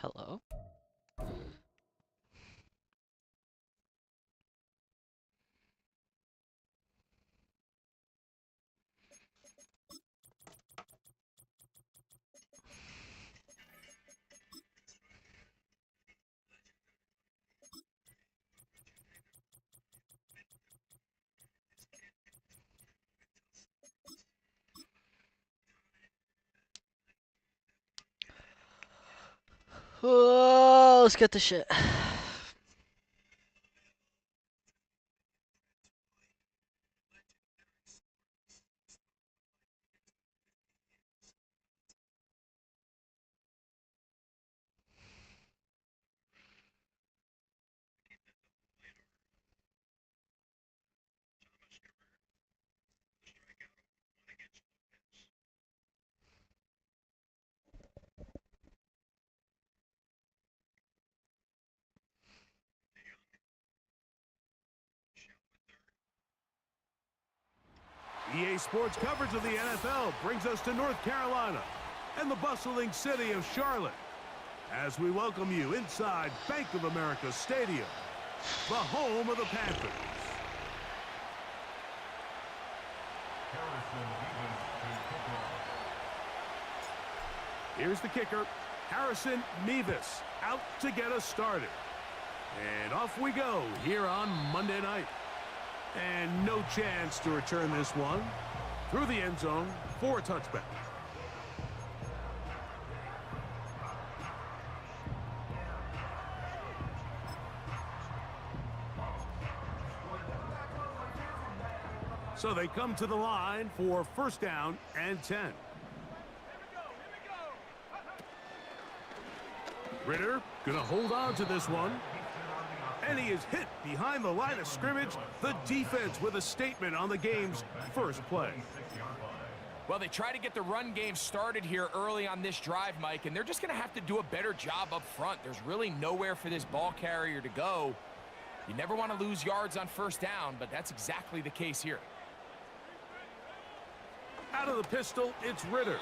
Hello? Oh, let's get the shit. EA Sports coverage of the NFL brings us to North Carolina and the bustling city of Charlotte as we welcome you inside Bank of America Stadium, the home of the Panthers. Here's the kicker, Harrison Mevis, out to get us started. And off we go here on Monday night. And no chance to return this one through the end zone for a touchback. So they come to the line for first down and 10. Ritter gonna hold on to this one. And he is hit behind the line of scrimmage. The defense with a statement on the game's first play. Well, they try to get the run game started here early on this drive, Mike, and they're just going to have to do a better job up front. There's really nowhere for this ball carrier to go. You never want to lose yards on first down, but that's exactly the case here. Out of the pistol, it's Ritter.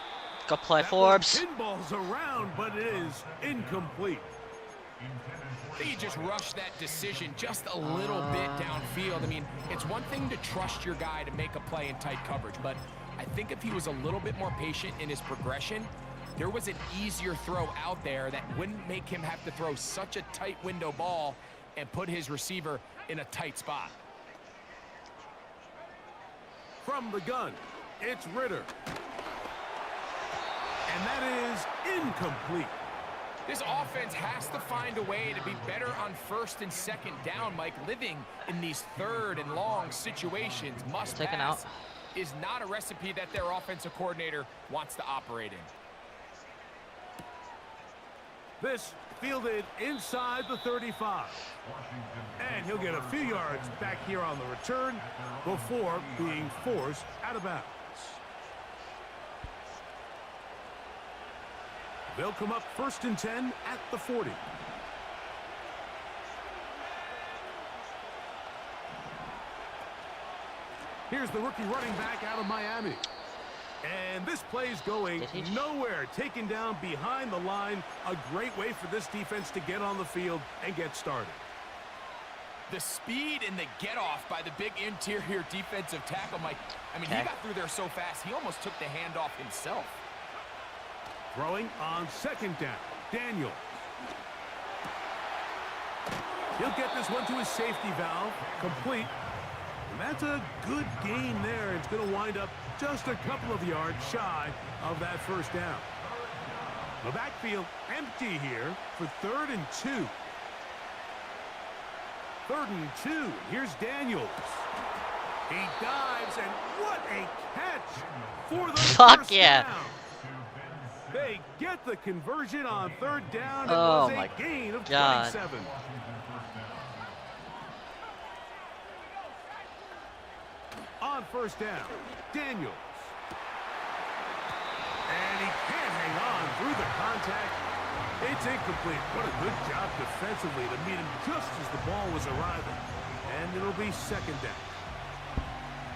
Go play Forbes. Pinballs around, but it is incomplete. He just rushed that decision just a little bit downfield. I mean, it's one thing to trust your guy to make a play in tight coverage, but I think if he was a little bit more patient in his progression, there was an easier throw out there that wouldn't make him have to throw such a tight window ball and put his receiver in a tight spot. From the gun, it's Ritter. And that is incomplete. This offense has to find a way to be better on first and second down, Mike. Living in these third and long situations, must pass, is not a recipe that their offensive coordinator wants to operate in. This fielded inside the 35. And he'll get a few yards back here on the return before being forced out of bounds. They'll come up first and 10 at the 40. Here's the rookie running back out of Miami. And this play's going nowhere. Taken down behind the line. A great way for this defense to get on the field and get started. The speed and the get-off by the big interior defensive tackle, Mike. I mean, he got through there so fast, he almost took the handoff himself. Throwing on second down, Daniel. He'll get this one to his safety valve, complete. And that's a good gain there. It's going to wind up just a couple of yards shy of that first down. The backfield empty here for 3rd and 2. 3rd and 2. Here's Daniels. He dives, and what a catch for the first down. They get the conversion on 3rd down. It was a gain of 27. On first down, Daniels. And he can't hang on through the contact. It's incomplete. What a good job defensively to meet him just as the ball was arriving. And it'll be second down.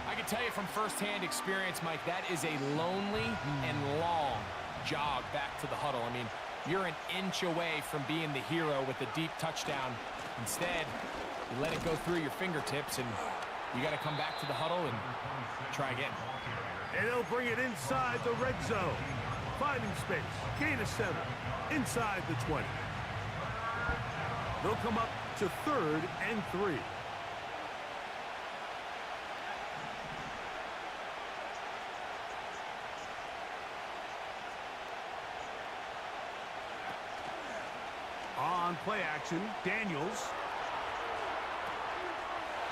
I can tell you from firsthand experience, Mike, that is a lonely and long jog back to the huddle. I mean, You're an inch away from being the hero with a deep touchdown. Instead, you let it go through your fingertips, and you got to come back to the huddle and try again. And they'll bring it inside the red zone. Finding space. Gain of 7. Inside the 20. They'll come up to 3rd and 3. On play action, Daniels.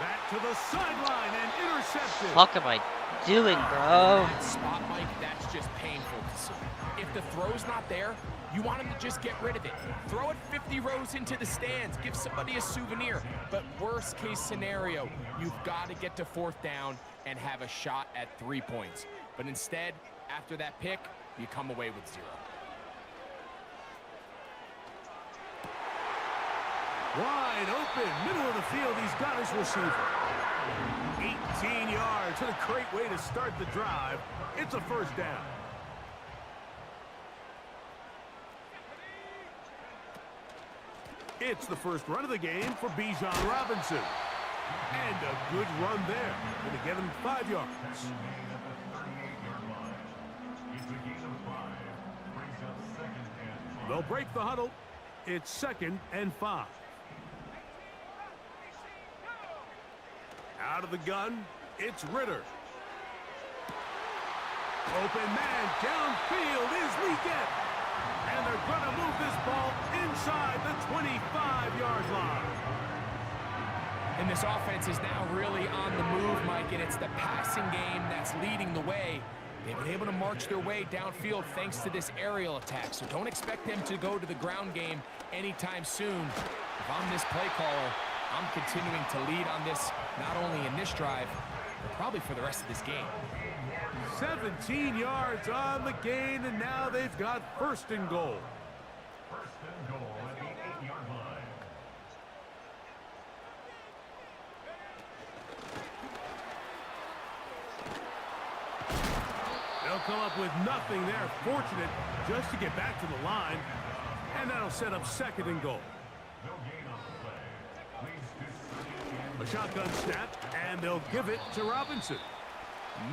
Back to the sideline and intercepted. Fuck am I doing, bro? That spot, Mike, that's just painful to see. If the throw's not there, you want him to just get rid of it. Throw it 50 rows into the stands. Give somebody a souvenir. But worst case scenario, you've got to get to 4th down and have a shot at 3 points. But instead, after that pick, you come away with 0. Wide open, middle of the field, he's got his receiver. 18 yards, and a great way to start the drive. It's a 1st down. It's the first run of the game for Bijan Robinson. And a good run there. Going to get him 5 yards. They'll break the huddle. It's 2nd and 5. Out of the gun, it's Ritter. Open man, downfield is Weekend. And they're going to move this ball inside the 25-yard line. And this offense is now really on the move, Mike, and it's the passing game that's leading the way. They've been able to march their way downfield thanks to this aerial attack, so don't expect them to go to the ground game anytime soon. If I'm this play caller, I'm continuing to lead on this, not only in this drive, but probably for the rest of this game. 17 yards on the gain, and now they've got 1st and goal. 1st and goal at the 8-yard line. They'll come up with nothing there. Fortunate just to get back to the line, and that'll set up 2nd and goal. No gain on the play. Please A shotgun snap, and they'll give it to Robinson.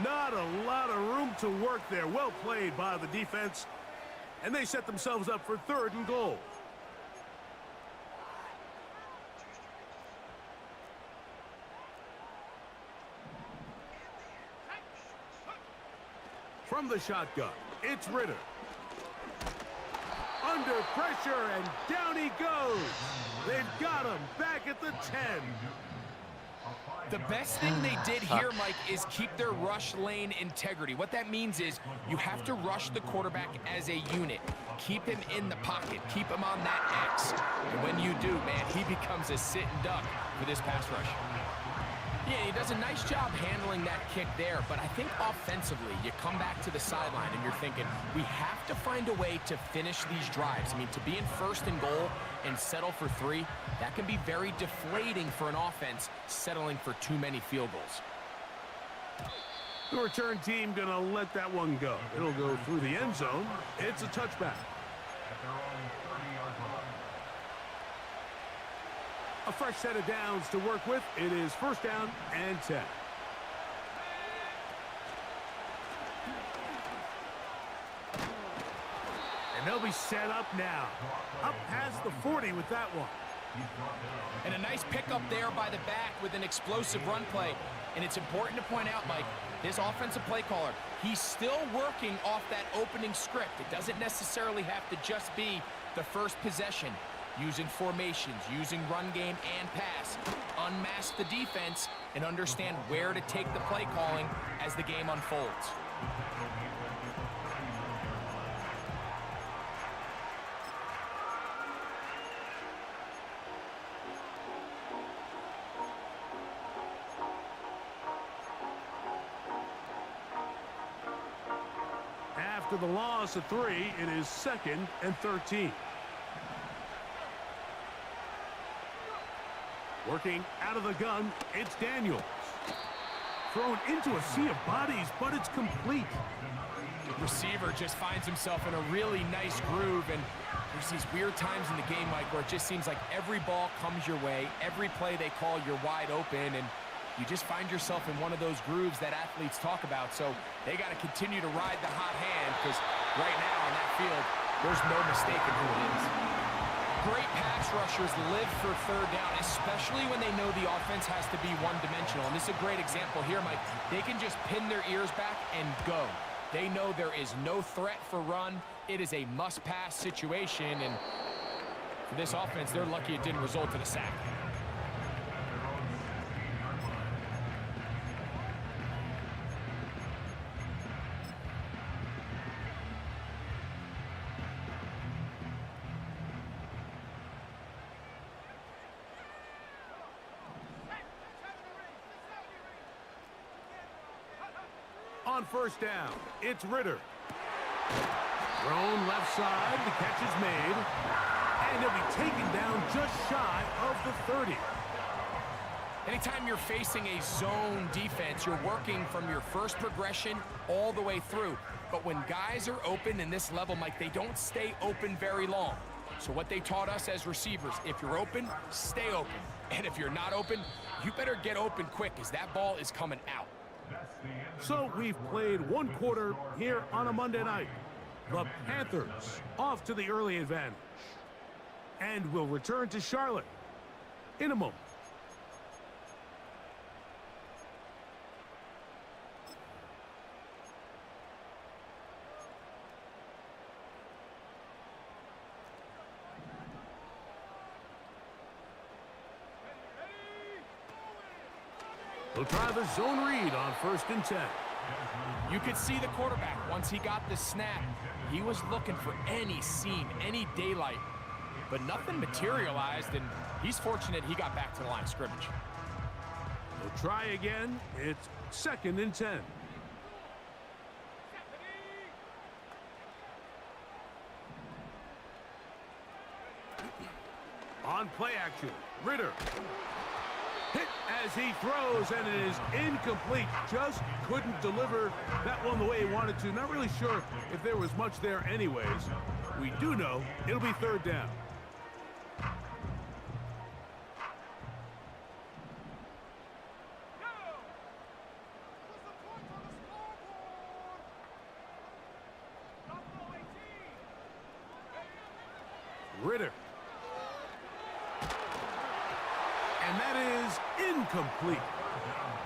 Not a lot of room to work there. Well played by the defense. And they set themselves up for 3rd and goal. From the shotgun, it's Ritter. Under pressure, and down he goes. They've got him back at the 10. The best thing they did here, Mike, is keep their rush lane integrity. What that means is you have to rush the quarterback as a unit. Keep him in the pocket. Keep him on that X. And when you do, man, he becomes a sitting duck for this pass rush. Yeah, he does a nice job handling that kick there, but I think offensively, you come back to the sideline and you're thinking, we have to find a way to finish these drives. I mean, to be in 1st and goal and settle for 3, that can be very deflating for an offense settling for too many field goals. The return team going to let that one go. It'll go through the end zone. It's a touchback. at their own 30-yard line. A fresh set of downs to work with. It is 1st down and 10. And they'll be set up now. Up past the 40 with that one. And a nice pickup there by the back with an explosive run play. And it's important to point out, Mike, this offensive play caller, he's still working off that opening script. It doesn't necessarily have to just be the first possession. Using formations, using run game and pass. Unmask the defense and understand where to take the play calling as the game unfolds. After the loss of 3, it is 2nd and 13. Working out of the gun, it's Daniels. Thrown into a sea of bodies, but it's complete. The receiver just finds himself in a really nice groove, and There's these weird times in the game, Mike, where it just seems like every ball comes your way, every play they call, you're wide open, and you just find yourself in one of those grooves that athletes talk about. So they got to continue to ride the hot hand, because right now on that field, there's no mistaking who it is. Great pass rushers live for third down, especially when they know the offense has to be one-dimensional. And this is a great example here, Mike. They can just pin their ears back and go. They know there is no threat for run. It is a must-pass situation, and for this offense, they're lucky it didn't result in a sack. On first down, it's Ritter. Thrown left side, the catch is made, and he'll be taken down just shy of the 30. Anytime you're facing a zone defense, you're working from your first progression all the way through. But when guys are open in this level, Mike, they don't stay open very long. So what they taught us as receivers, if you're open, stay open. And if you're not open, you better get open quick, because that ball is coming out. So we've played one quarter here on a Monday night. The Panthers off to the early advantage. And we'll return to Charlotte in a moment. They'll try the zone read on 1st and 10. You could see the quarterback, once he got the snap, he was looking for any seam, any daylight. But nothing materialized, and he's fortunate he got back to the line of scrimmage. They'll try again. It's 2nd and 10. On play action, Ritter. Hit as he throws, and it is incomplete. Just couldn't deliver that one the way he wanted to. Not really sure if there was much there anyways. We do know it'll be 3rd down. Ritter. And that is incomplete.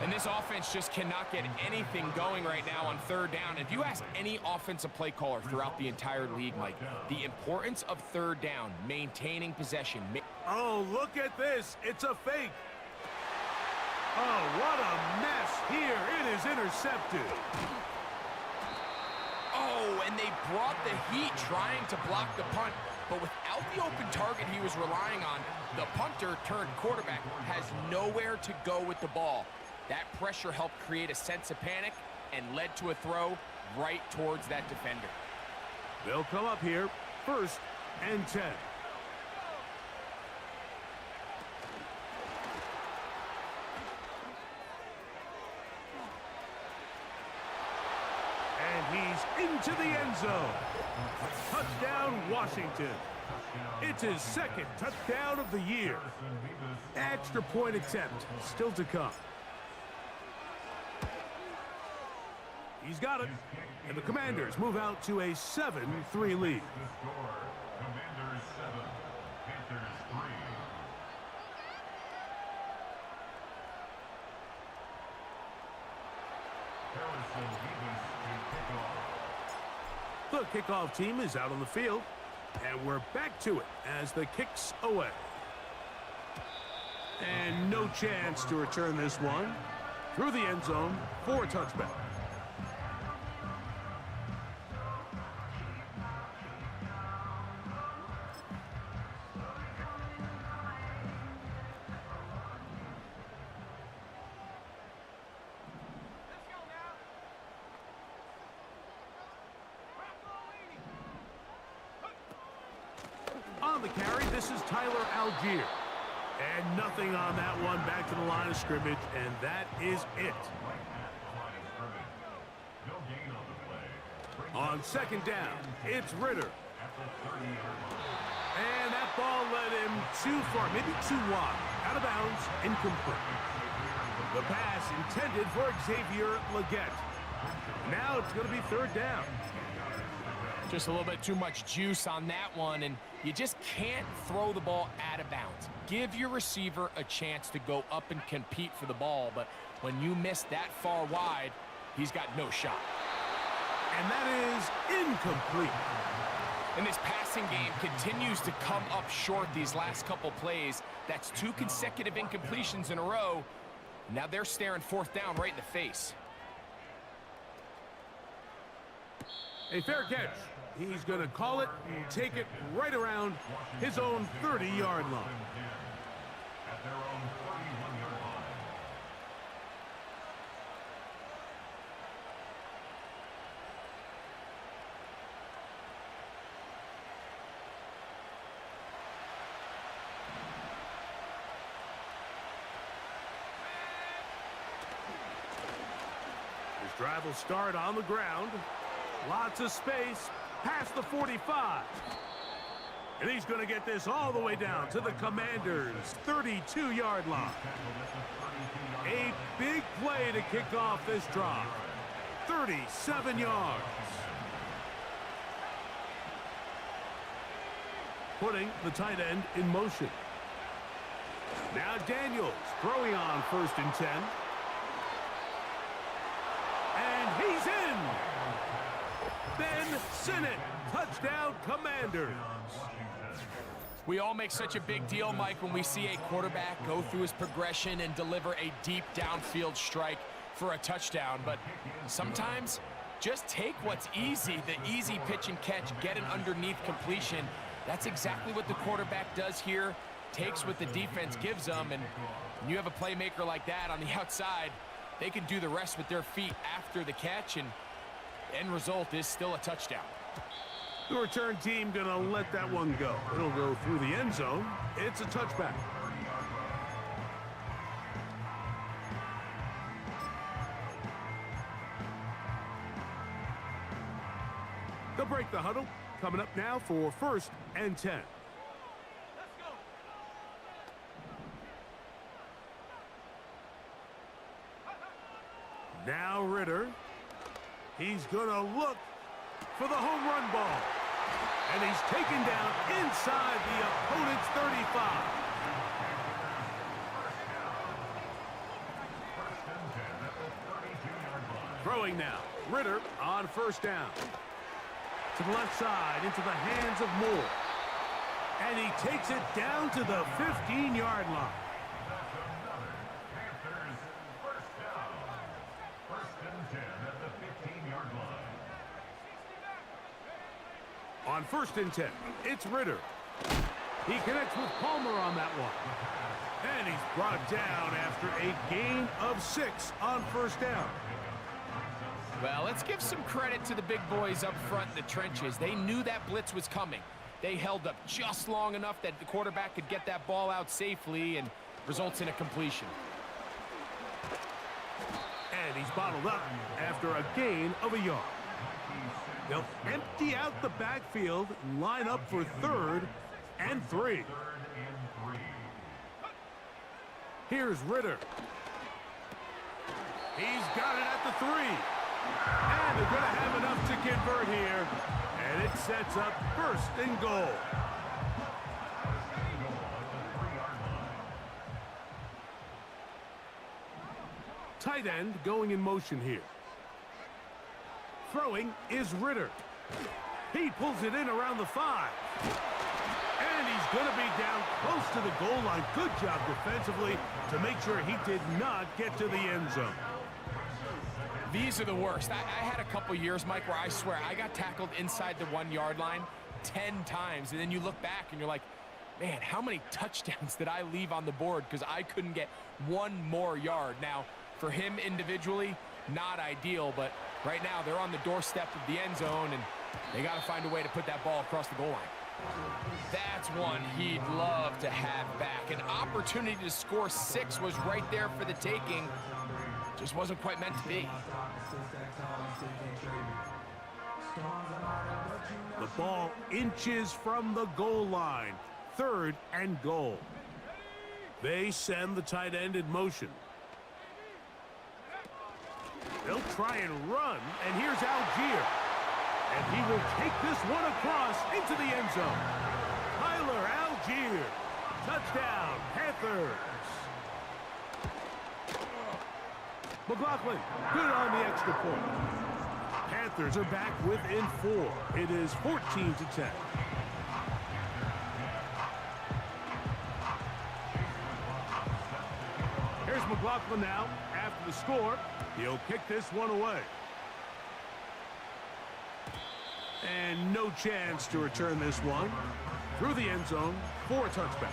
And this offense just cannot get anything going right now on 3rd down. If you ask any offensive play caller throughout the entire league, Mike, the importance of 3rd down, maintaining possession. Oh, look at this. It's a fake. Oh, what a mess here. It is intercepted. Oh, and they brought the heat trying to block the punt. But without the open target he was relying on, the punter turned quarterback has nowhere to go with the ball. That pressure helped create a sense of panic and led to a throw right towards that defender. They'll come up here, 1st and 10. And he's into the end zone. Touchdown, Washington. It's his 2nd touchdown of the year. Extra point attempt still to come. He's got it. And the Commanders move out to a 7-3 lead. Commanders 7, Panthers 3. Harrison Davis to kickoff. The kickoff team is out on the field. And we're back to it as the kick's away. And no chance to return this one. Through the end zone for a touchback. On the carry, this is Tyler Algier. And nothing on that one, back to the line of scrimmage, and that is it. On 2nd down, it's Ritter. And that ball led him too far, maybe too wide. Out of bounds, incomplete. The pass intended for Xavier Legette. Now it's going to be third down. Just a little bit too much juice on that one, and you just can't throw the ball out of bounds. Give your receiver a chance to go up and compete for the ball, but when you miss that far wide, he's got no shot. And that is incomplete. And this passing game continues to come up short these last couple plays. That's 2 consecutive incompletions in a row. Now they're staring fourth down right in the face. A fair catch. He's going to call it and take it right around his own 30-yard line. At their own 31-yard line. His drive will start on the ground. Lots of space past the 45. And he's going to get this all the way down to the Commanders' 32-yard line. A big play to kick off this drive. 37 yards. Putting the tight end in motion. Now Daniels throwing on 1st and 10. And he's in. Ben Sinnott, touchdown Commanders. We all make such a big deal, Mike, when we see a quarterback go through his progression and deliver a deep downfield strike for a touchdown. But sometimes just take what's easy, the easy pitch and catch, get an underneath completion. That's exactly what the quarterback does here, takes what the defense gives them, and when you have a playmaker like that on the outside, they can do the rest with their feet after the catch, and the end result is still a touchdown. The return team going to let that one go. It'll go through the end zone. It's a touchback. They'll break the huddle. Coming up now for 1st and 10. Now Ritter. He's going to look for the home run ball. And he's taken down inside the opponent's 35. Throwing now. Ritter on 1st down. To the left side, into the hands of Moore. And he takes it down to the 15-yard line. On 1st and 10, it's Ritter. He connects with Palmer on that one. And he's brought down after a gain of 6 on 1st down. Well, let's give some credit to the big boys up front in the trenches. They knew that blitz was coming. They held up just long enough that the quarterback could get that ball out safely and results in a completion. And he's bottled up after a gain of a yard. They'll empty out the backfield and line up for 3rd and 3. Here's Ritter. He's got it at the 3. And they're going to have enough to convert here. And it sets up 1st and goal. Tight end going in motion here. Throwing is Ritter. He pulls it in around the 5. And he's going to be down close to the goal line. Good job defensively to make sure he did not get to the end zone. These are the worst. I had a couple years, Mike, where I swear I got tackled inside the 1-yard line 10 times. And then you look back and you're like, man, how many touchdowns did I leave on the board because I couldn't get one more yard? Now, for him individually, not ideal, but right now they're on the doorstep of the end zone and they got to find a way to put that ball across the goal line. That's one he'd love to have back. An opportunity to score 6 was right there for the taking. Just wasn't quite meant to be. The ball inches from the goal line. 3rd and goal. They send the tight end in motion. They'll try and run, and here's Algier. And he will take this one across into the end zone. Tyler Algier. Touchdown, Panthers. McLaughlin, good on the extra point. Panthers are back within 4. It is 14-10. Here's McLaughlin now. After the score, he'll kick this one away. And no chance to return this one. Through the end zone for a touchback.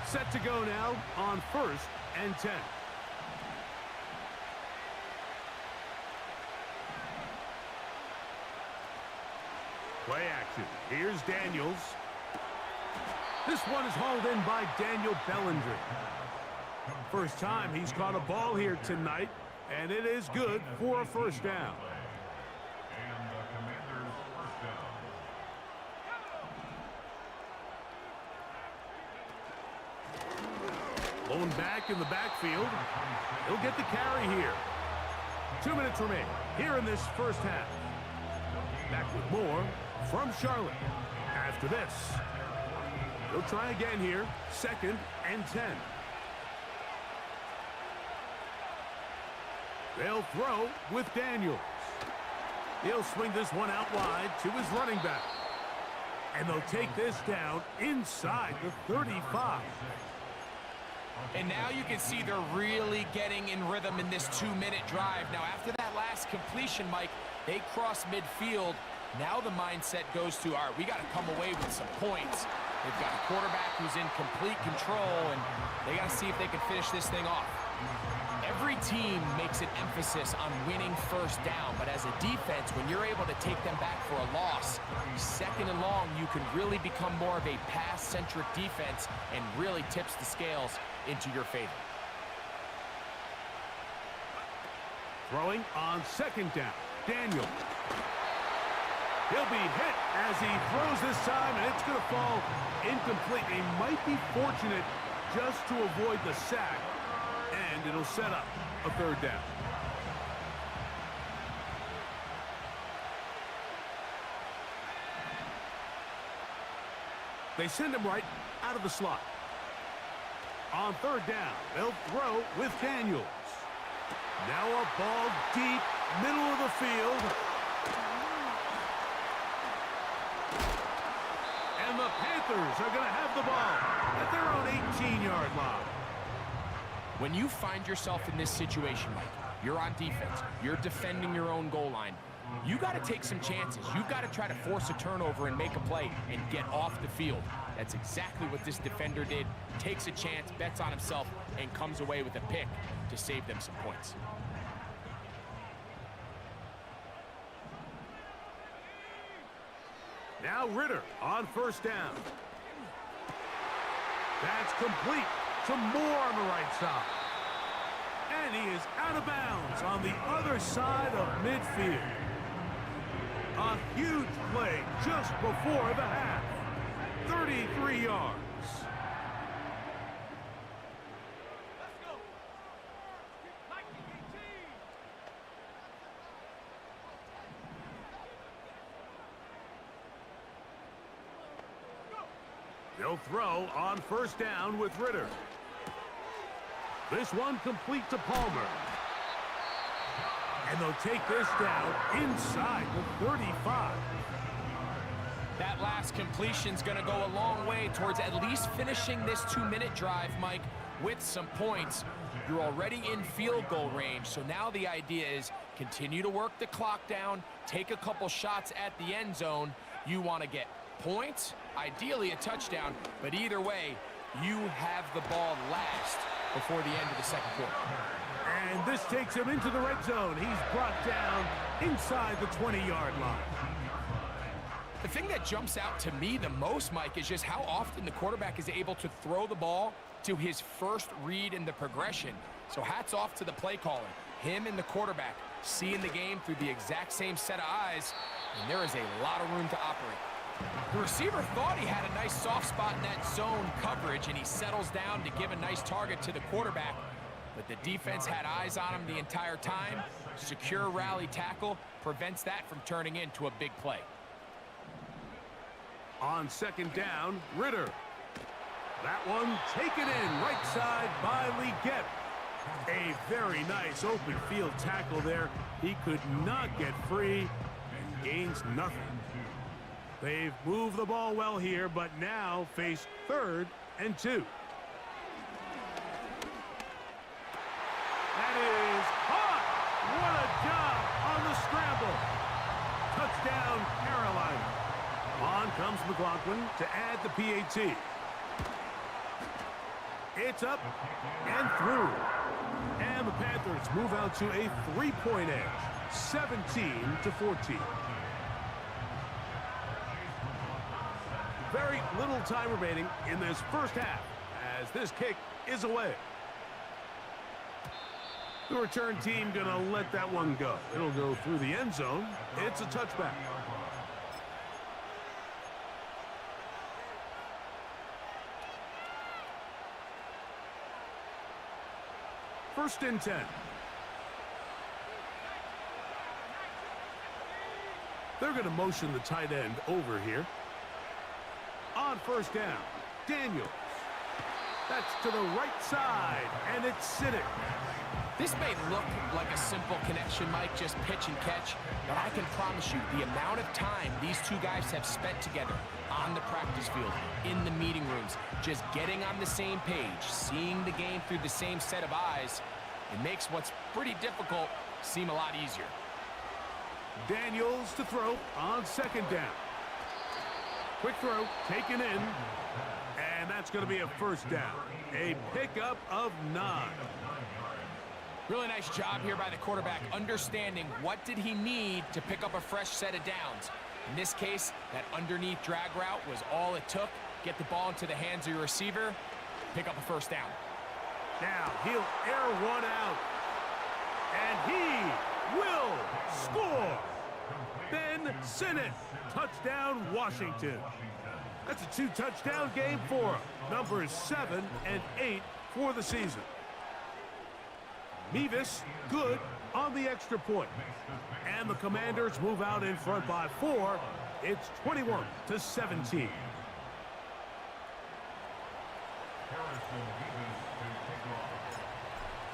Set to go now on 1st and 10. Play action. Here's Daniels. This one is hauled in by Daniel Bellinger. First time he's caught a ball here tonight, and it is good for a first down. And the Commanders' first down. Blown back in the backfield. He'll get the carry here. 2 minutes remain here in this first half. Back with more from Charlotte. After this, he'll try again here. 2nd and 10. They'll throw with Daniels. He'll swing this one out wide to his running back. And they'll take this down inside the 35. And now you can see they're really getting in rhythm in this 2-minute drive. Now, after that last completion, Mike, they cross midfield. Now the mindset goes to, all right, we got to come away with some points. They've got a quarterback who's in complete control, and they got to see if they can finish this thing off. Every team makes an emphasis on winning first down, but as a defense, when you're able to take them back for a loss, 2nd and long, you can really become more of a pass-centric defense and really tips the scales into your favor. Throwing on 2nd down, Daniel. He'll be hit as he throws this time, and it's going to fall incomplete. He might be fortunate just to avoid the sack, and it'll set up a 3rd down. They send him right out of the slot. On 3rd down, they'll throw with Daniels. Now a ball deep, middle of the field. And the Panthers are going to have the ball at their own 18-yard line. When you find yourself in this situation, Mike, you're on defense, you're defending your own goal line, you got to take some chances. You've got to try to force a turnover and make a play and get off the field. That's exactly what this defender did. Takes a chance, bets on himself, and comes away with a pick to save them some points. Now Ritter on 1st down. That's complete to Moore on the right side. And he is out of bounds on the other side of midfield. A huge play just before the half. 33 yards. They'll throw on 1st down with Ritter. This one complete to Palmer. And they'll take this down inside the 35. That last completion's going to go a long way towards at least finishing this 2-minute drive, Mike, with some points. You're already in field goal range, so now the idea is continue to work the clock down, take a couple shots at the end zone. You want to get points, ideally a touchdown, but either way, You have the ball last before the end of the second quarter. And this takes him into the red zone. He's brought down inside the 20-yard line. The thing that jumps out to me the most, Mike, is just how often the quarterback is able to throw the ball to his first read in the progression. So hats off to the play caller. Him and the quarterback seeing the game through the exact same set of eyes, and there is a lot of room to operate. The receiver thought he had a nice soft spot in that zone coverage, and he settles down to give a nice target to the quarterback. But the defense had eyes on him the entire time. Secure rally tackle prevents that from turning into a big play. On second down, Ritter. That one taken in right side by Leggett. A very nice open field tackle there. He could not get free and gains nothing. They've moved the ball well here, but now face 3rd and 2. That is hot! What a job on the scramble. Touchdown, Carolina. On comes McLaughlin to add the PAT. It's up and through. And the Panthers move out to a 3-point edge, 17-14. Very little time remaining in this first half as this kick is away. The return team gonna let that one go. It'll go through the end zone. It's a touchback. First and 10. They're going to motion the tight end over here. On first down, Daniels. That's to the right side, and it's sitting. This may look like a simple connection, Mike, just pitch and catch, but I can promise you the amount of time these two guys have spent together on the practice field, in the meeting rooms, just getting on the same page, seeing the game through the same set of eyes, it makes what's pretty difficult seem a lot easier. Daniels to throw on second down. Quick throw, taken in, and that's going to be a first down. A pickup of 9. Really nice job here by the quarterback, understanding what did he need to pick up a fresh set of downs. In this case, that underneath drag route was all it took. Get the ball into the hands of your receiver, pick up a first down. Now he'll air one out, and he will score. Ben Sinnott, touchdown Washington. That's a 2-touchdown game for him. Numbers 7 and 8 for the season. Mevis, good on the extra point. And the Commanders move out in front by 4. It's 21-17.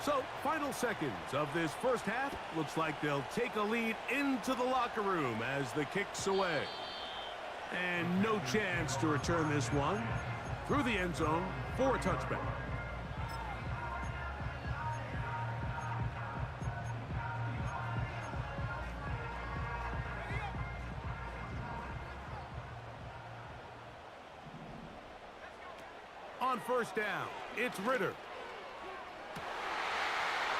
So, final seconds of this first half. Looks like they'll take a lead into the locker room as the kick's away. And no chance to return this one through the end zone for a touchback. On first down, it's Ritter.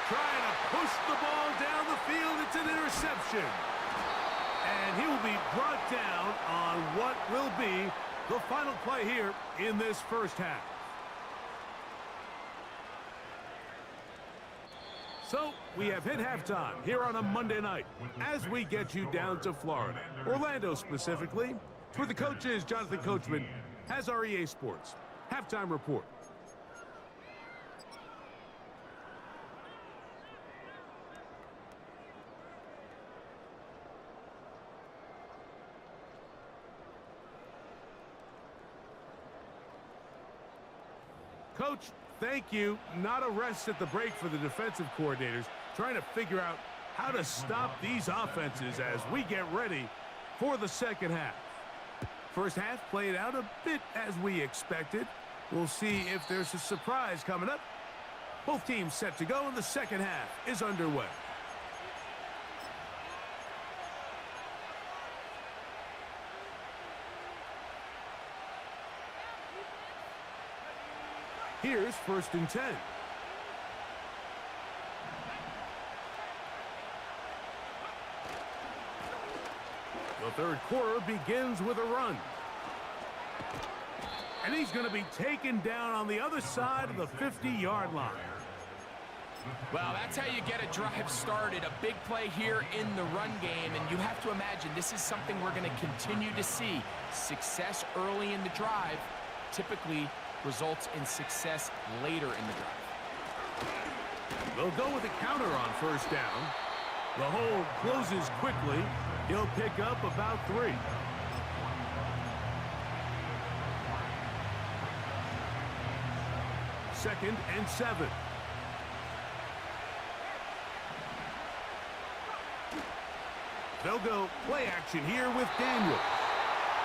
Trying to push the ball down the field. It's an interception. And he will be brought down on what will be the final play here in this first half. So we have hit halftime here on a Monday night as we get you down to Florida, Orlando specifically. For the coaches, Jonathan Coachman has our EA Sports halftime report. Coach, thank you. Not a rest at the break for the defensive coordinators, trying to figure out how to stop these offenses as we get ready for the second half. First half played out a bit as we expected. We'll see if there's a surprise coming up. Both teams set to go, and the second half is underway. Here's 1st and 10. The third quarter begins with a run. And he's going to be taken down on the other side of the 50-yard line. Well, that's how you get a drive started. A big play here in the run game, and you have to imagine this is something we're going to continue to see. Success early in the drive typically results in success later in the drive. They'll go with a counter on 1st down. The hole closes quickly. He'll pick up about 3. Second and 7. They'll go play action here with Daniel.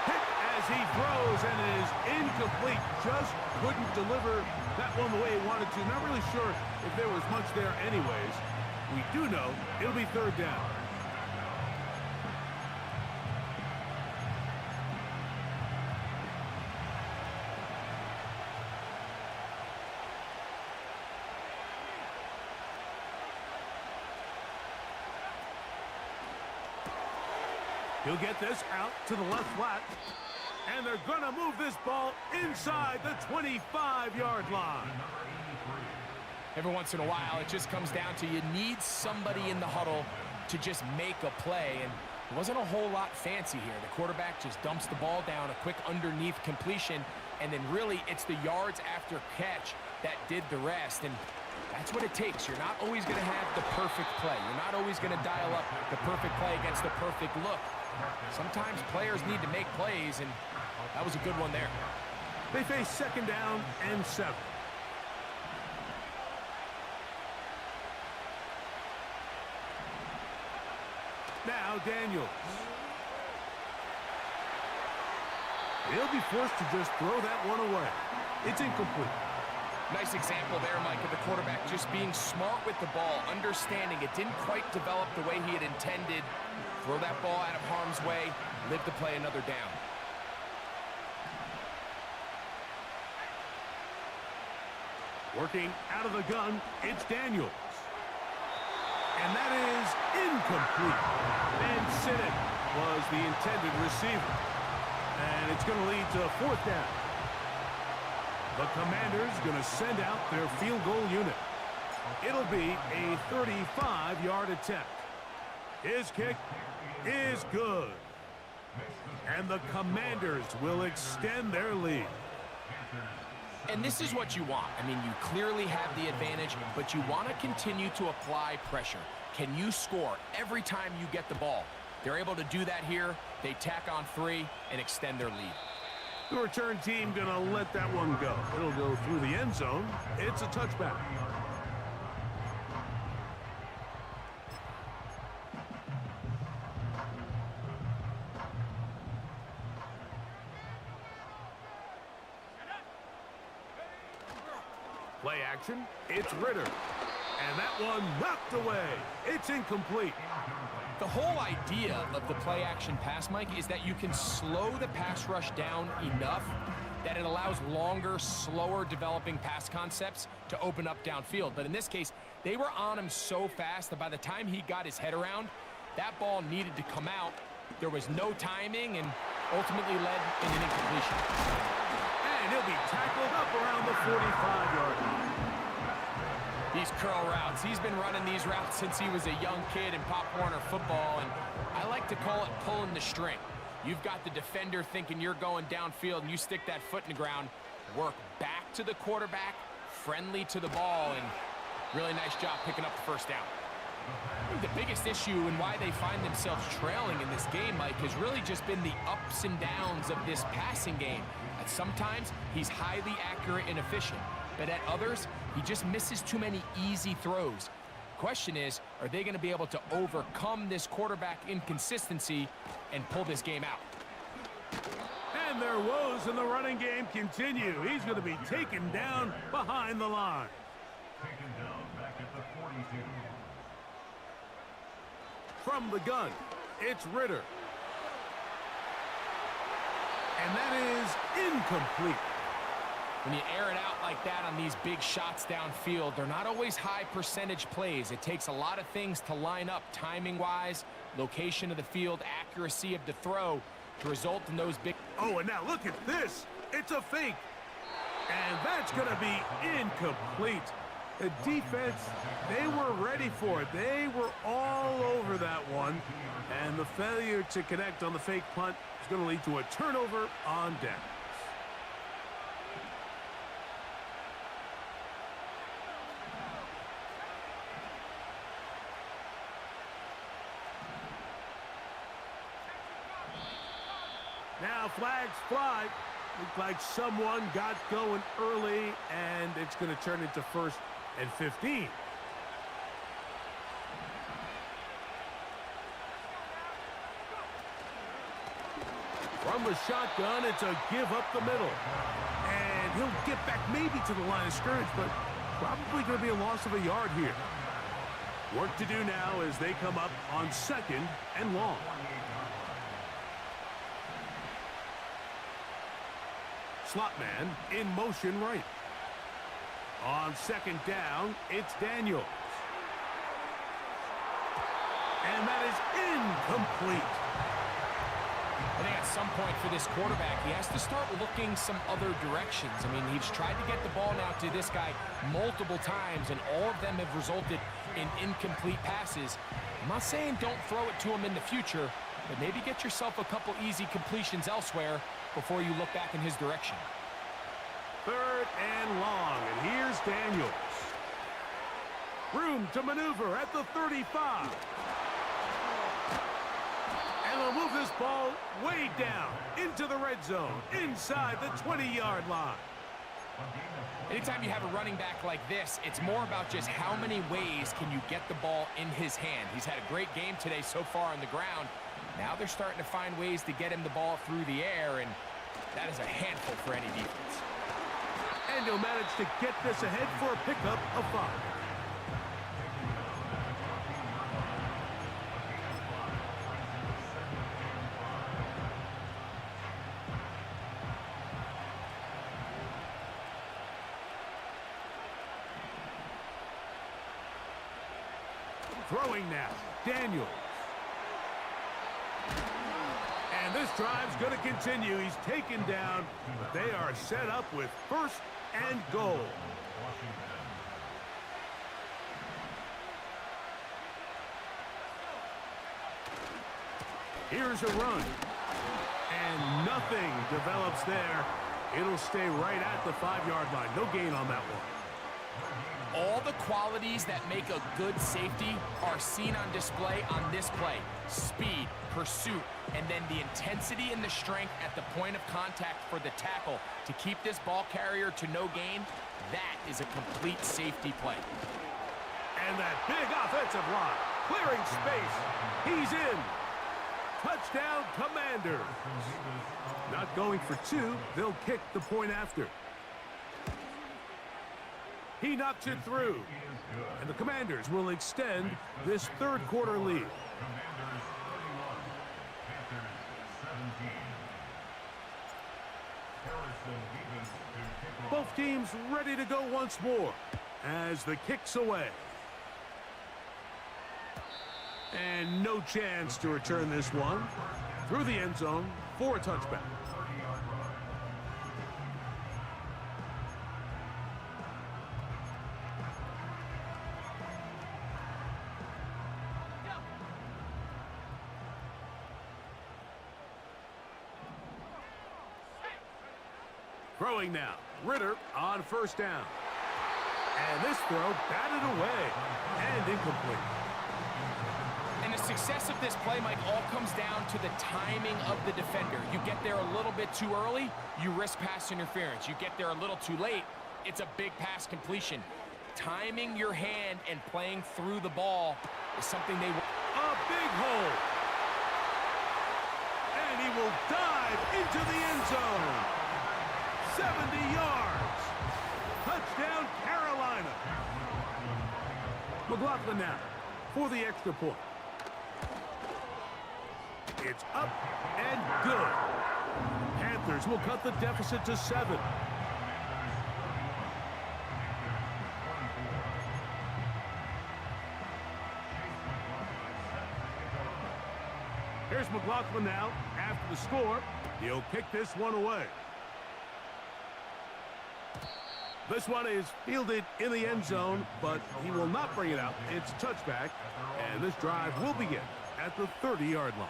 Hit as he throws, and it is incomplete. Just couldn't deliver that one the way he wanted to. Not really sure if there was much there anyways. We do know it'll be 3rd down. He'll get this out to the left flat. And they're going to move this ball inside the 25-yard line. Every once in a while, it just comes down to you need somebody in the huddle to just make a play. And it wasn't a whole lot fancy here. The quarterback just dumps the ball down, a quick underneath completion, and then really it's the yards after catch that did the rest. And that's what it takes. You're not always going to have the perfect play. You're not always going to dial up the perfect play against the perfect look. Sometimes players need to make plays, and that was a good one there. They face 2nd down and 7. Now Daniels. He'll be forced to just throw that one away. It's incomplete. Nice example there, Mike, of the quarterback just being smart with the ball, understanding it didn't quite develop the way he had intended. Throw that ball out of harm's way, live to play another down. Working out of the gun, it's Daniels. And that is incomplete. And Sinnott was the intended receiver. And it's going to lead to 4th down. The Commanders going to send out their field goal unit. It'll be a 35-yard attempt. His kick is good. And the Commanders will extend their lead. And this is what you want. I mean, you clearly have the advantage, but you want to continue to apply pressure. Can you score every time you get the ball? They're able to do that here. They tack on 3 and extend their lead. The return team going to let that one go. It'll go through the end zone. It's a touchback. Play action. It's Ritter. And that one knocked away. It's incomplete. The whole idea of the play-action pass, Mike, is that you can slow the pass rush down enough that it allows longer, slower developing pass concepts to open up downfield. But in this case, they were on him so fast that by the time he got his head around, that ball needed to come out. There was no timing and ultimately led in an incompletion. And he'll be tackled up around the 45-yard line. These curl routes, he's been running these routes since he was a young kid in Pop Warner football, and I like to call it pulling the string. You've got the defender thinking you're going downfield, and you stick that foot in the ground, work back to the quarterback, friendly to the ball, and really nice job picking up the 1st down. I think the biggest issue and why they find themselves trailing in this game, Mike, has really just been the ups and downs of this passing game. At sometimes, he's highly accurate and efficient, but at others, he just misses too many easy throws. Question is, are they going to be able to overcome this quarterback inconsistency and pull this game out? And their woes in the running game continue. He's going to be taken down behind the line. Taken down back at the 42. From the gun, it's Ritter. And that is incomplete. When you air it out like that on these big shots downfield, they're not always high percentage plays. It takes a lot of things to line up timing-wise, location of the field, accuracy of the throw to result in those big... Oh, and now look at this. It's a fake. And that's going to be incomplete. The defense, they were ready for it. They were all over that one. And the failure to connect on the fake punt is going to lead to a turnover on downs. Now flags fly. Looks like someone got going early, and it's going to turn into 1st and 15. From the shotgun, it's a give up the middle. And he'll get back maybe to the line of scrimmage, but probably going to be a loss of a yard here. Work to do now as they come up on 2nd and long. Slot man in motion right. On 2nd down, it's Daniels. And that is incomplete. I think at some point for this quarterback, he has to start looking some other directions. I mean, he's tried to get the ball now to this guy multiple times, and all of them have resulted in incomplete passes. I'm not saying don't throw it to him in the future, but maybe get yourself a couple easy completions elsewhere before you look back in his direction. 3rd and long, and here's Daniels. Room to maneuver at the 35. And they'll move this ball way down into the red zone, inside the 20-yard line. Anytime you have a running back like this, it's more about just how many ways can you get the ball in his hand. He's had a great game today so far on the ground. Now they're starting to find ways to get him the ball through the air, and that is a handful for any defense. And he'll manage to get this ahead for a pickup of 5. Throwing now, Daniels. And this drive's going to continue. He's taken down, but they are set up with 1st and goal. Here's a run. And nothing develops there. It'll stay right at the 5-yard line. No gain on that one. All the qualities that make a good safety are seen on display on this play. Speed, pursuit, and then the intensity and the strength at the point of contact for the tackle to keep this ball carrier to no gain. That is a complete safety play. And that big offensive line, clearing space. He's in. Touchdown, Commanders. Not going for 2. They'll kick the point after. He knocks it through. And the Commanders will extend this 3rd quarter lead. Both teams ready to go once more as the kick's away. And no chance to return this one through the end zone for a touchback. Throwing now, Ritter on 1st down. And this throw batted away and incomplete. And the success of this play, Mike, all comes down to the timing of the defender. You get there a little bit too early, you risk pass interference. You get there a little too late, it's a big pass completion. Timing your hand and playing through the ball is something they... A big hole. And he will dive into the end zone. 70 yards. Touchdown, Carolina. McLaughlin now for the extra point. It's up and good. Panthers will cut the deficit to 7. Here's McLaughlin now after the score. He'll kick this one away. This one is fielded in the end zone, but he will not bring it out. It's a touchback, and this drive will begin at the 30-yard line.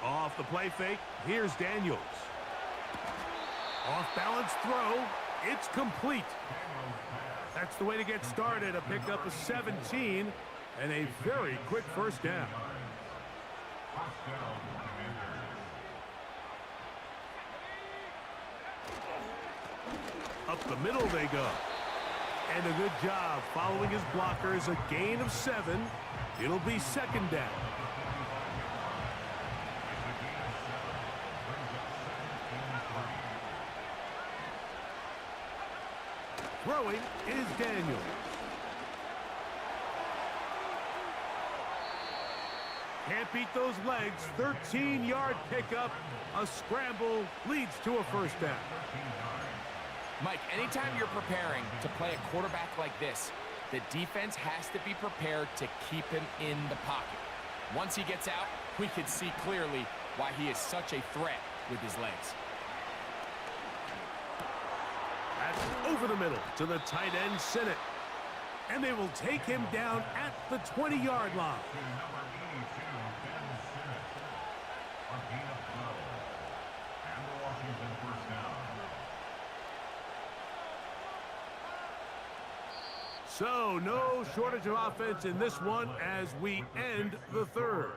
Off the play fake, here's Daniels. Off-balance throw, it's complete. That's the way to get started, a pickup of 17 and a very quick first down. Up the middle they go. And a good job following his blockers, a gain of 7. It'll be second down. Throwing is Daniels. Can't beat those legs. 13-yard pickup. A scramble leads to a first down. Mike, anytime you're preparing to play a quarterback like this, the defense has to be prepared to keep him in the pocket. Once he gets out, we can see clearly why he is such a threat with his legs. That's over the middle to the tight end, Sinnott. And they will take him down at the 20-yard line. So, no shortage of offense in this one as we end the third.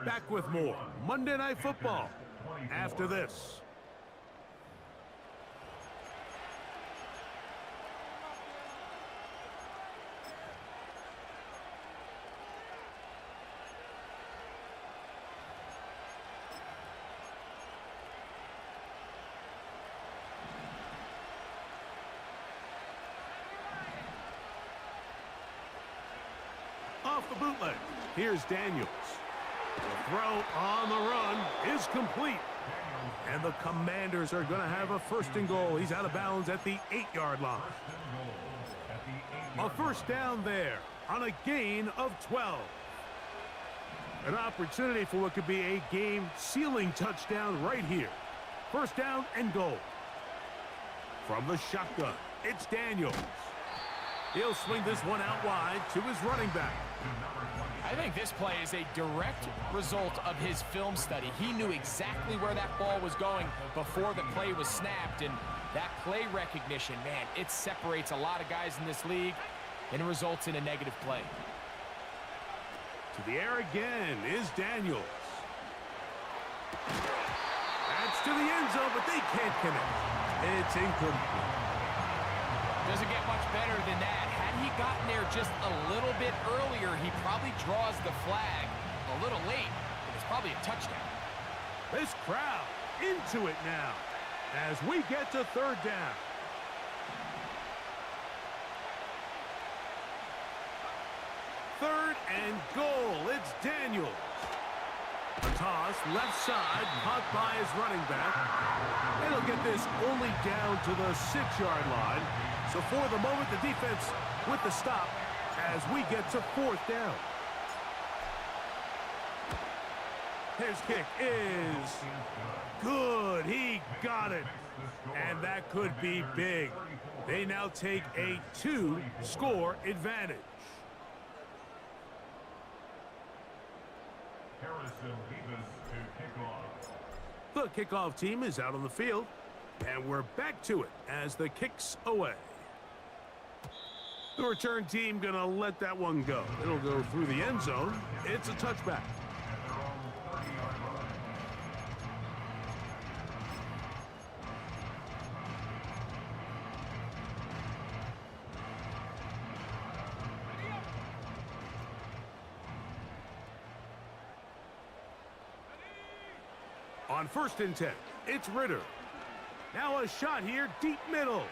Back with more Monday Night Football after this. Off the bootleg, here's Daniels. The throw on the run is complete. And the Commanders are going to have a first and goal. He's out of bounds at the 8-yard line. A first down there on a gain of 12. An opportunity for what could be a game-sealing touchdown right here. First down and goal. From the shotgun, it's Daniels. He'll swing this one out wide to his running back. I think this play is a direct result of his film study. He knew exactly where that ball was going before the play was snapped, and that play recognition, man, it separates a lot of guys in this league, and it results in a negative play. To the air again is Daniels. That's to the end zone, but they can't connect. It's incomplete. Doesn't get much better than that. Had he gotten there just a little bit earlier, he probably draws the flag a little late, but it's probably a touchdown. This crowd into it now as we get to third down. Third and goal. It's Daniels. A toss, left side, caught by his running back. And he'll get this only down to the 6-yard line. So for the moment, the defense with the stop as we get to fourth down. His kick is good. He got it. And that could be big. They now take a 2-score advantage. The kickoff team is out on the field, and we're back to it as the kick's away. The return team gonna let that one go. It'll go through the end zone. It's a touchback. On 1st and 10, it's Ritter. Now a shot here, deep middle.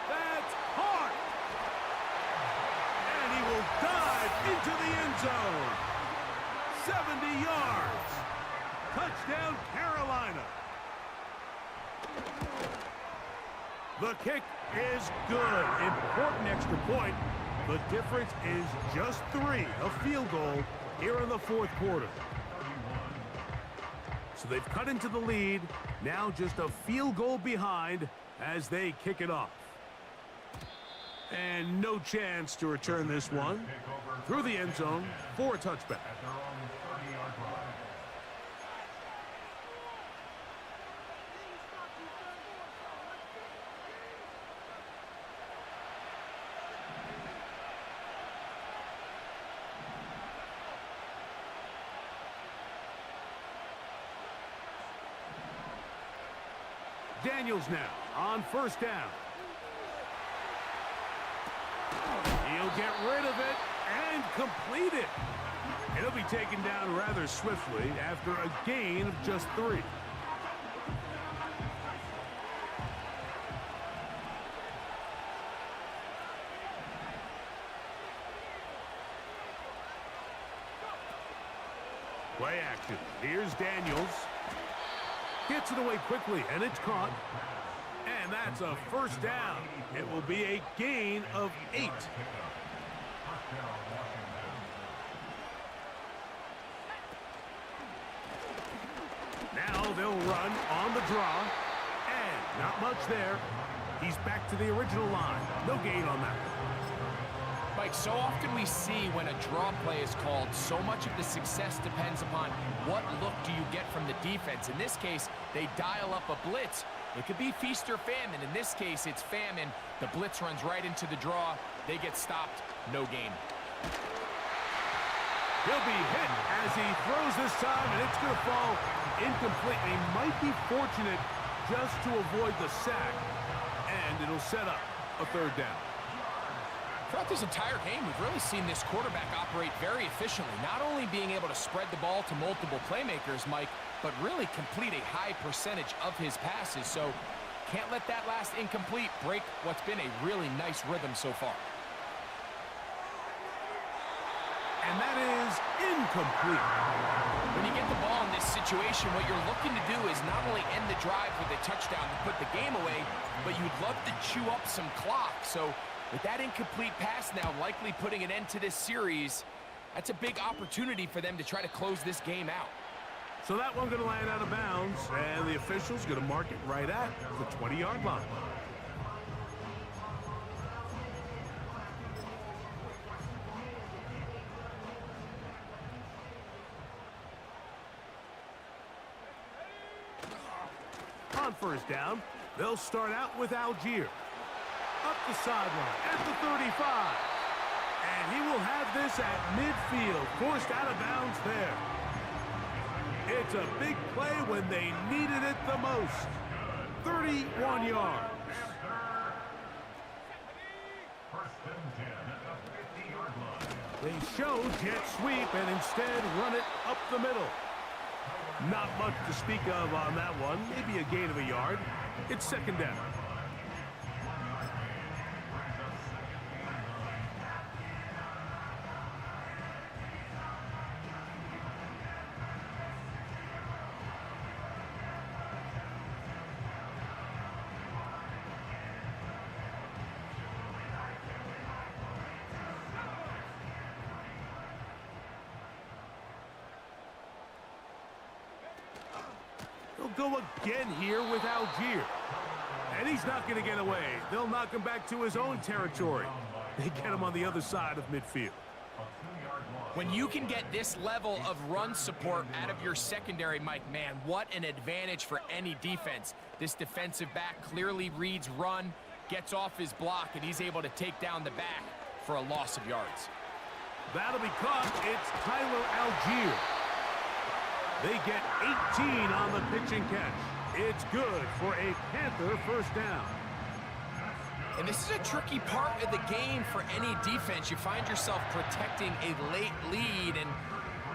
That's hard. And he will dive into the end zone. 70 yards. Touchdown, Carolina. The kick is good. Important extra point. The difference is just 3, a field goal here in the fourth quarter. So they've cut into the lead. Now just a field goal behind as they kick it off. And no chance to return this one through the end zone for a touchback. At their own 30-yard line. Daniels now on first down. He'll get rid of it and complete it. It'll be taken down rather swiftly after a gain of just 3. Play action. Here's Daniels. Gets it away quickly, and it's caught. And that's a first down. It will be a gain of 8. Now they'll run on the draw. And not much there. He's back to the original line. No gain on that. Mike, so often we see when a draw play is called, so much of the success depends upon what look do you get from the defense. In this case, they dial up a blitz. It could be feast or famine. In this case, it's famine. The blitz runs right into the draw. They get stopped. No gain. He'll be hit as he throws this time, and it's going to fall incomplete. He might be fortunate just to avoid the sack, and it'll set up a third down. Throughout this entire game, we've really seen this quarterback operate very efficiently, not only being able to spread the ball to multiple playmakers, Mike, but really complete a high percentage of his passes. So can't let that last incomplete break what's been a really nice rhythm so far. And that is incomplete. When you get the ball in this situation, what you're looking to do is not only end the drive with a touchdown to put the game away, but you'd love to chew up some clock. So with that incomplete pass now likely putting an end to this series, that's a big opportunity for them to try to close this game out. So that one going to land out of bounds, and the official's going to mark it right at the 20-yard line. On first down, they'll start out with Algier. Up the sideline at the 35. And he will have this at midfield, forced out of bounds there. It's a big play when they needed it the most. 31 yards. First and 10 at the 50-yard line. They show jet sweep and instead run it up the middle. Not much to speak of on that one. Maybe a gain of a yard. It's second down. They'll go again here with Algier. And he's not going to get away. They'll knock him back to his own territory. They get him on the other side of midfield. When you can get this level of run support out of your secondary, Mike, man, what an advantage for any defense. This defensive back clearly reads run, gets off his block, and he's able to take down the back for a loss of yards. That'll be caught. It's Tyler Algier. They get 18 on the pitch and catch. It's good for a Panther first down. And this is a tricky part of the game for any defense. You find yourself protecting a late lead, and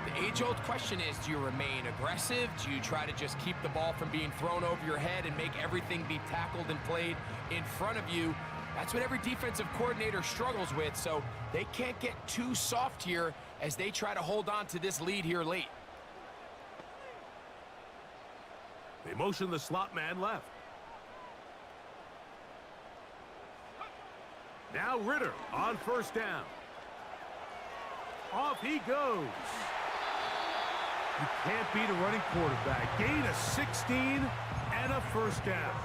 the age-old question is, do you remain aggressive? Do you try to just keep the ball from being thrown over your head and make everything be tackled and played in front of you? That's what every defensive coordinator struggles with, so they can't get too soft here as they try to hold on to this lead here late. They motion the slot man left. Now Ritter on first down. Off he goes. You can't beat a running quarterback. Gain of 16 and a first down.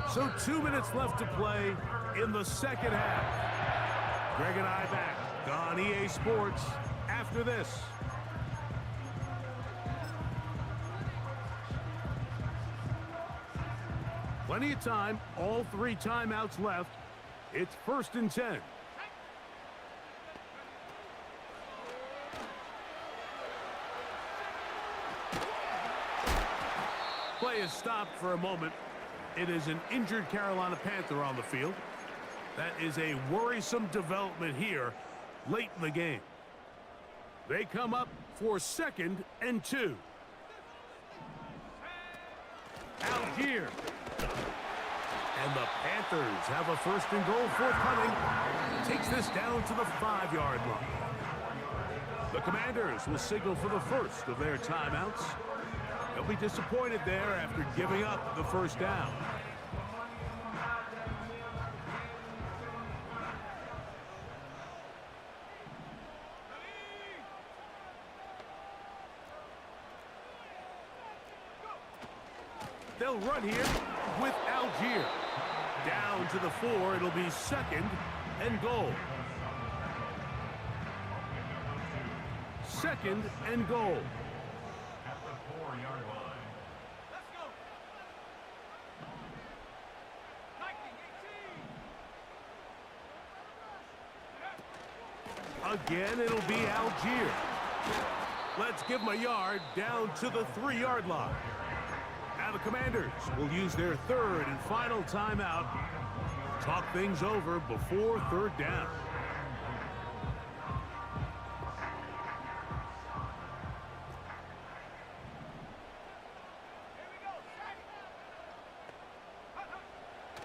So 2 minutes left to play in the second half. Greg and I back on EA Sports after this. Plenty of time, all 3 timeouts left. It's 1st and 10. Play is stopped for a moment. It is an injured Carolina Panther on the field. That is a worrisome development here late in the game. They come up for 2nd and 2. Algier. And the Panthers have a 1st and goal forthcoming. Takes this down to the 5-yard line. The Commanders will signal for the first of their timeouts. They'll be disappointed there after giving up the first down. They'll run here with Algier. Down to the 4, it'll be 2nd and goal. 2nd and goal. At the 4-yard line. Again, it'll be Algier. Let's give them a yard down to the 3-yard line. Now the Commanders will use their 3rd and final timeout. Talk things over before 3rd down.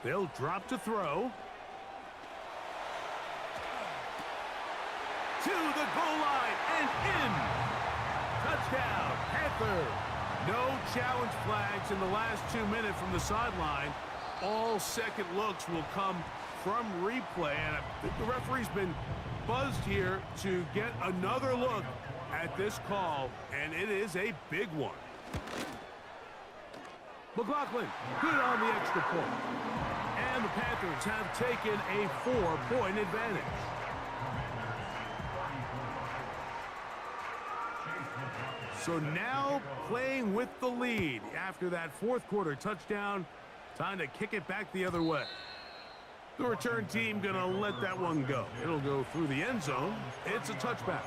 They'll drop to throw. To the goal line and in. Touchdown, Panther. No challenge flags in the last 2 minutes from the sideline. All second looks will come from replay. And I think the referee's been buzzed here to get another look at this call, and it is a big one. McLaughlin, good on the extra point. And the Panthers have taken a 4-point advantage. So now playing with the lead after that 4th quarter touchdown. Time to kick it back the other way. The return team gonna let that one go. It'll go through the end zone. It's a touchback.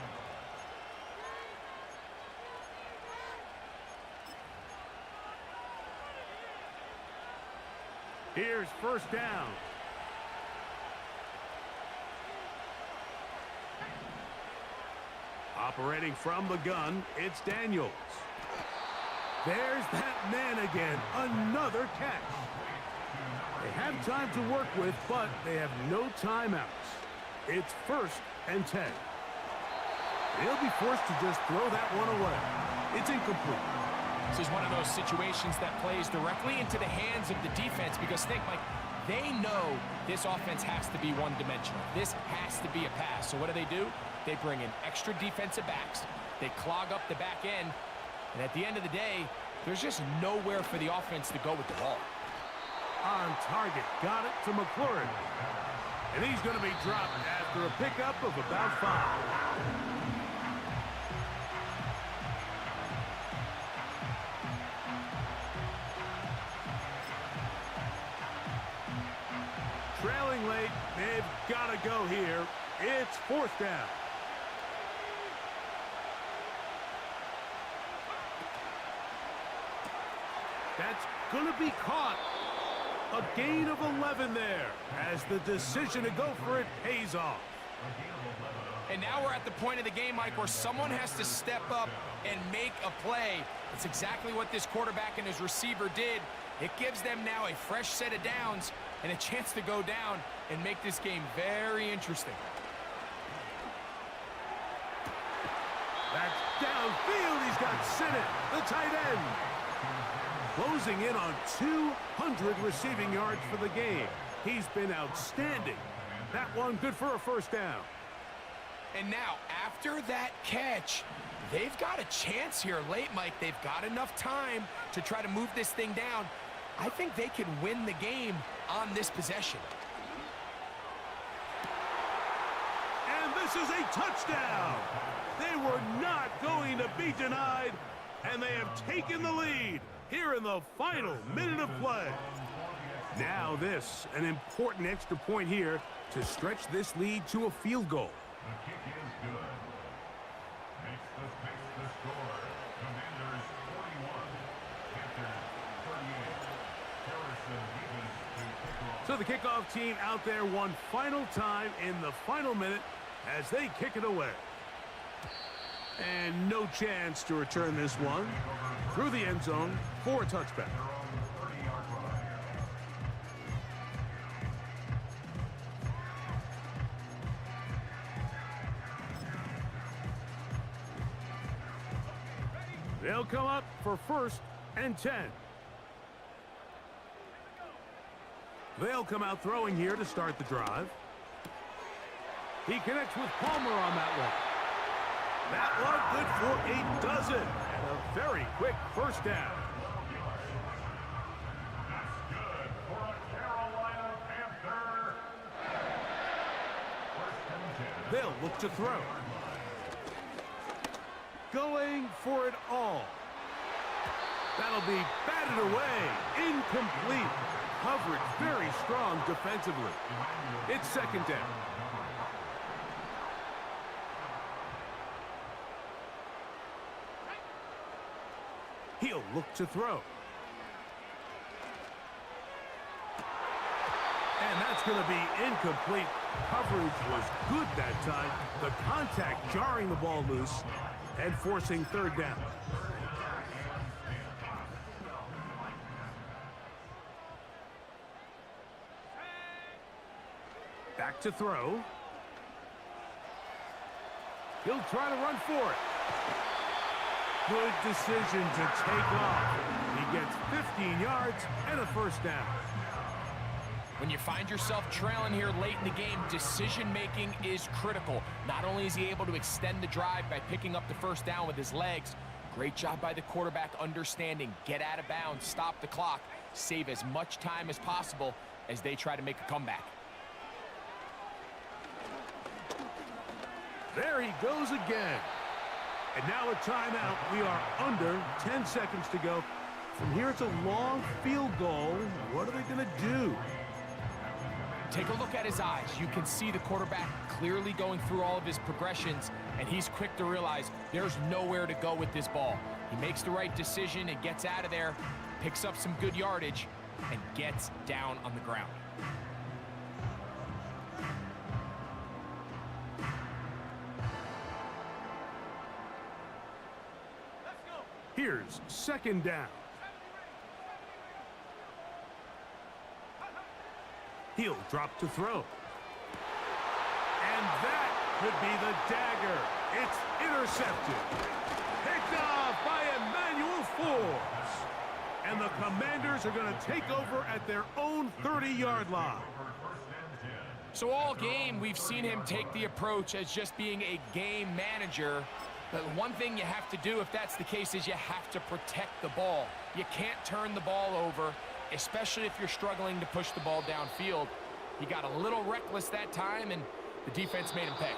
Here's 1st down. Operating from the gun, it's Daniels. There's that man again. Another catch. They have time to work with, but they have no timeouts. It's 1st and 10. They'll be forced to just throw that one away. It's incomplete. This is one of those situations that plays directly into the hands of the defense because think, like, they know this offense has to be one-dimensional. This has to be a pass. So what do? They bring in extra defensive backs. They clog up the back end. And at the end of the day, there's just nowhere for the offense to go with the ball. On target. Got it to McLaurin. And he's going to be dropped after a pickup of about 5. Trailing late, they've got to go here. It's 4th down. That's going to be caught. A gain of 11 there as the decision to go for it pays off. And now we're at the point of the game, Mike, where someone has to step up and make a play. That's exactly what this quarterback and his receiver did. It gives them now a fresh set of downs and a chance to go down and make this game very interesting. That's downfield. He's got Sinnott, the tight end. closing in on 200 receiving yards for the game. He's been outstanding. That one good for a first down. And now, after that catch, they've got a chance here late, Mike. They've got enough time to try to move this thing down. I think they can win the game on this possession. And this is a touchdown. They were not going to be denied, and they have taken the lead here in the final minute of play. Now this, an important extra point here to stretch this lead to a field goal. The kick is good. Makes the score. Commanders 41. Panthers 38. Harrison Davis to kick off. So the kickoff team out there one final time in the final minute as they kick it away. And no chance to return this one through the end zone for a touchback. They'll come up for 1st and 10. They'll come out throwing here to start the drive. He connects with Palmer on that one. That one good for a dozen. And a very quick first down. That's good for a Carolina Panther. First and 10. They'll look to throw. Going for it all. That'll be batted away. Incomplete. Coverage very strong defensively. It's 2nd down. He'll look to throw. And that's going to be incomplete. Coverage was good that time. The contact jarring the ball loose and forcing 3rd down. Back to throw. He'll try to run for it. Good decision to take off. He gets 15 yards and a first down. When you find yourself trailing here late in the game, decision-making is critical. Not only is he able to extend the drive by picking up the first down with his legs, great job by the quarterback understanding, get out of bounds, stop the clock, save as much time as possible as they try to make a comeback. There he goes again. And now a timeout. We are under 10 seconds to go. From here, it's a long field goal. What are they going to do? Take a look at his eyes. You can see the quarterback clearly going through all of his progressions, and he's quick to realize there's nowhere to go with this ball. He makes the right decision and gets out of there, picks up some good yardage, and gets down on the ground. Here's 2nd down. He'll drop to throw. And that could be the dagger. It's intercepted. Picked off by Emmanuel Forbes. And the Commanders are going to take over at their own 30-yard line. So all game, we've seen him take the approach as just being a game manager. But one thing you have to do if that's the case is you have to protect the ball. You can't turn the ball over, especially if you're struggling to push the ball downfield. He got a little reckless that time, and the defense made him pay.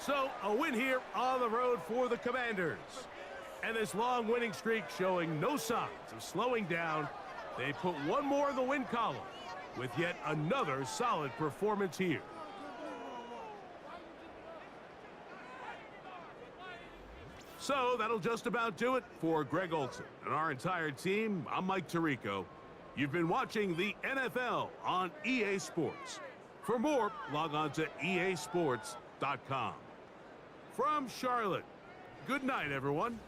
So a win here on the road for the Commanders. And this long winning streak showing no signs of slowing down. They put one more in the win column with yet another solid performance here. So that'll just about do it for Greg Olson and our entire team. I'm Mike Tirico. You've been watching the NFL on EA Sports. For more, log on to easports.com. From Charlotte, good night, everyone.